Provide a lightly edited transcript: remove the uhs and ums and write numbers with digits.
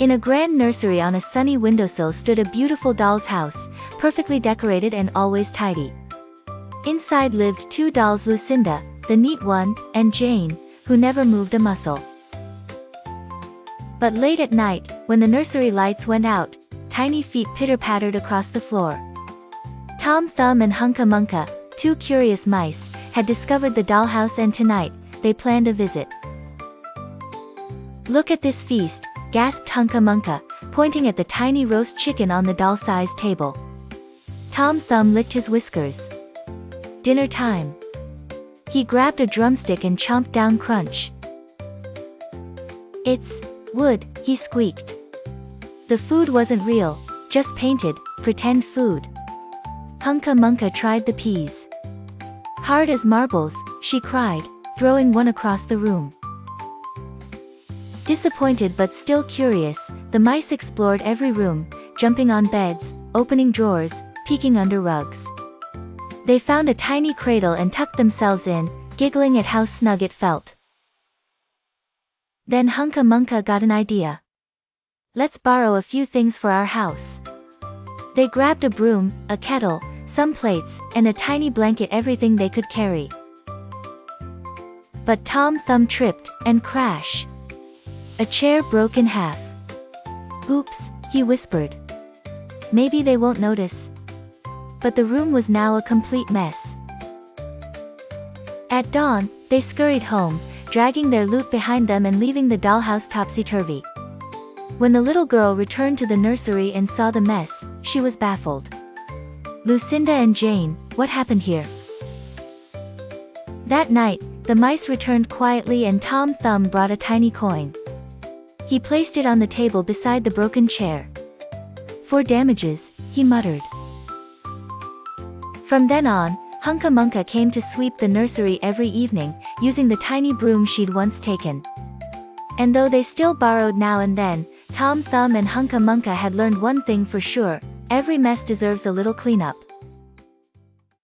In a grand nursery on a sunny windowsill stood a beautiful doll's house, perfectly decorated and always tidy. Inside lived two dolls, Lucinda, the neat one, and Jane, who never moved a muscle. But late at night, when the nursery lights went out, tiny feet pitter-pattered across the floor. Tom, Thumb and Hunca Munca, two curious mice, had discovered the dollhouse, and tonight, they planned a visit. "Look at this feast," gasped Hunca Munca, pointing at the tiny roast chicken on the doll-sized table. Tom Thumb licked his whiskers. "Dinner time." He grabbed a drumstick and chomped down, crunch. "It's wood," he squeaked. The food wasn't real, just painted, pretend food. Hunca Munca tried the peas. "Hard as marbles," she cried, throwing one across the room. Disappointed but still curious, the mice explored every room, jumping on beds, opening drawers, peeking under rugs. They found a tiny cradle and tucked themselves in, giggling at how snug it felt. Then Hunca Munca got an idea. "Let's borrow a few things for our house." They grabbed a broom, a kettle, some plates, and a tiny blanket, everything they could carry. But Tom Thumb tripped, and crash! A chair broke in half. "Oops," he whispered. "Maybe they won't notice." But the room was now a complete mess. At dawn, they scurried home, dragging their loot behind them and leaving the dollhouse topsy-turvy. When the little girl returned to the nursery and saw the mess, she was baffled. "Lucinda and Jane, what happened here?" That night, the mice returned quietly and Tom Thumb brought a tiny coin. He placed it on the table beside the broken chair. "For damages," he muttered. From then on, Hunca Munca came to sweep the nursery every evening, using the tiny broom she'd once taken. And though they still borrowed now and then, Tom Thumb and Hunca Munca had learned one thing for sure: every mess deserves a little cleanup.